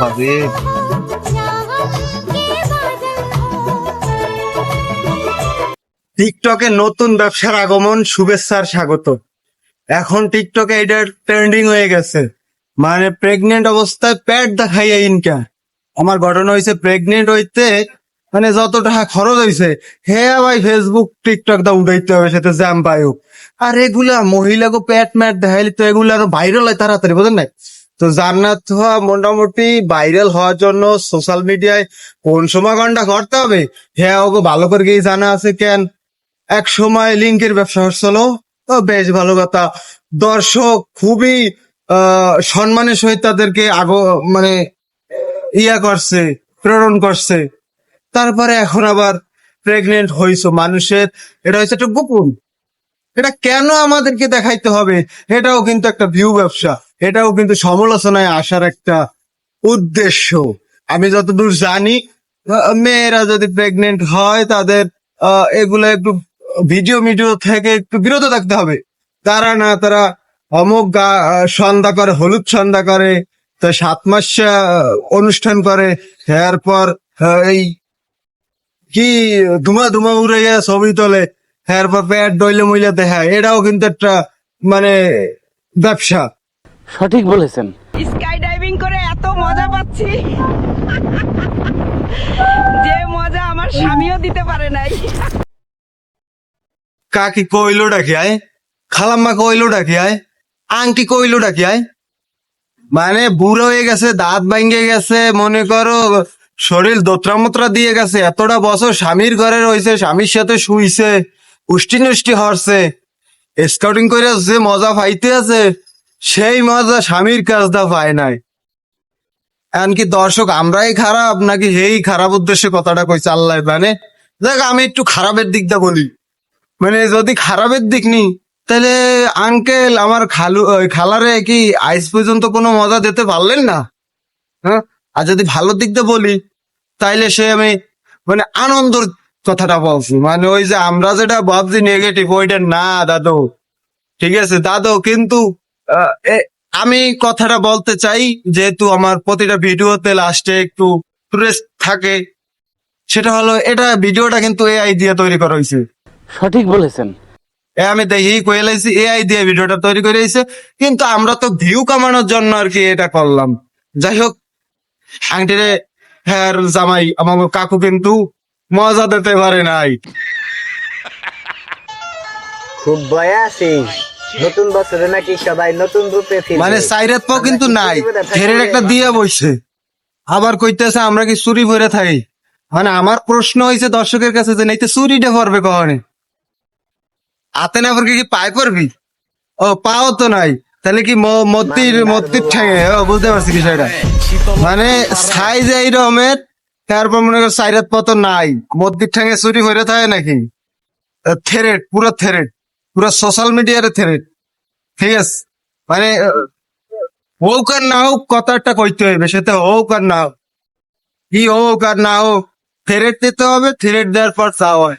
আরে টিকটকে নতুন ব্যবসার আগমন, শুভেচ্ছার স্বাগত। এখন টিকটকে এটা ট্রেন্ডিং হয়ে গেছে, মানে প্রেগনেন্ট অবস্থায় পেট দেখাইয়া ইনকাম। আমার ঘটনা হয়েছে প্রেগনেন্ট হইতে, মানে যত টাকা খরচ হয়েছে হে ভাই ফেসবুক টিকটক দা উঠাইতে হবে, সেটা জ্যাম পায়ুক। আর এগুলা মহিলাকে পেট ম্যাট দেখাইলে তো এগুলো আরো ভাইরাল হয় তাড়াতাড়ি, বুঝেন নাই? তো জান্নাত হওয়া মোটামুটি ভাইরাল হওয়ার জন্য সোশ্যাল মিডিয়ায় কোন সময় ঘন্টা করতে হবে হ্যাঁ ওকে ভালো করে গিয়ে জানা আছে। কেন এক সময় লিঙ্কের ব্যবসা হচ্ছিল, তো বেশ ভালো কথা। দর্শক খুবই সম্মানের সহিত তাদেরকে মানে ইয়া করছে, প্রেরণ করছে। তারপরে এখন আবার প্রেগনেন্ট হইছো মানুষের, এটা হচ্ছে একটা গোপন। এটা কেন আমাদেরকে দেখাইতে হবে? এটাও কিন্তু একটা ভিউ ব্যবসা, এটাও কিন্তু সমালোচনায় আসার একটা উদ্দেশ্য। আমি যতদূর জানি মেয়েরা যদি প্রেগনেন্ট হয় তাদের এগুলো একটু ভিডিও থেকে একটু বিরত থাকতে হবে। তারা অমুক সন্ধ্যা করে, হলুদ সন্ধ্যা করে, তো 7 মাস অনুষ্ঠান করে, এরপর এই কি ধুমা ধুমা উড়ে গিয়ে ছবি তোলে, এরপর পেট ডইলে মইলে দেখায়। এটাও কিন্তু একটা মানে ব্যবসা। সঠিক বলেছেন। স্কাই ডাইভিং করে এত মজা পাচ্ছি যে মজা আমার স্বামীও দিতে পারে নাই। কাকি কইলো ডাকি আয়, খালাম্মা কইলো ডাকি আয়, আংটি কইলো ডাকি আয়। মানে বুড়ো হয়ে গেছে, দাঁত ভাঙ্গে গেছে, মনে করো শরীর দোত্রামোত্রা দিয়ে গেছে। এতটা বছর স্বামীর ঘরে রয়েছে, স্বামীর সাথে শুইছে, উষ্টি নুষ্টি হরছে, স্কাউটিং করে যে মজা পাইতে আছে সেই মজা স্বামীর কাজটা পায় নাই। এমনকি দর্শক আমরাই খারাপ নাকি এই খারাপ উদ্দেশ্যে কথাটা কইছে আল্লাহ মানে। দেখ আমি একটু খারাপের দিকটা বলি, মানে যদি খারাপের দিক নি তাহলে আঙ্কেল আমার খালারে কি আইস পর্যন্ত কোনো মজা দিতে পারলেন না? হ্যাঁ, আর যদি ভালো দিকটা বলি তাইলে সে আমি মানে আনন্দর কথাটা বলছি, মানে ওই যে আমরা যেটা ভাবছি নেগেটিভ ওইটা না দাদু। ঠিক আছে দাদু, কিন্তু আমি কথাটা বলতে চাই, যেহেতু আমার প্রতিটা ভিডিওতে লাস্টে একটু টুরেস্ট থাকে, সেটা হলো এটা ভিডিওটা কিন্তু এআই দিয়ে তৈরি করা হয়েছে। সঠিক বলেছেন। আমি দেখি কয়েলাইছি এআই দিয়ে ভিডিওটা তৈরি করে দিয়েছে, কিন্তু আমরা তো ভিউ কামানোর জন্য আর কি এটা করলাম। যাই হোক, আংটিরে হ্যাঁ জামাই আমার কাকু কিন্তু মজা দিতে পারে নাই। খুব ভয় আছি, নতুন বছরে নাকি সবাই নতুন রূপে ফিরবে। মানে সাইরাত পাও কিন্তু নাই, ঘেরের একটা দিয়া বইছে, আবার কইতেছে আমরা কি চুরি ভরে থাকি। মানে আমার প্রশ্ন হয়েছে দর্শকের কাছে যে নাইতে চুরিটা করবে কখনে, হাতে না পড়কে কি পায়ে পড়বি? ও পাও তো নাই, তাহলে কি মত্তির ঠেঙে? বুঝতে পারছি বিষয়টা। মানে সাইজ এই রকমের, তারপর মনে কর সাইরাত পত নাই, মত্তির ঠেঙে চুরি ভরে থাকে নাকি? থ্রেট, পুরো সোশ্যাল মিডিয়ার থ্রেট। ঠিক আছে, মানে হোক আর না হোক কথাটা কইতে হইবে, সেটা হোক আর না হোক, কি হোক আর না হোক থ্রেট দিতে হবে, থ্রেট দেওয়ার পর চাওয়া হয়।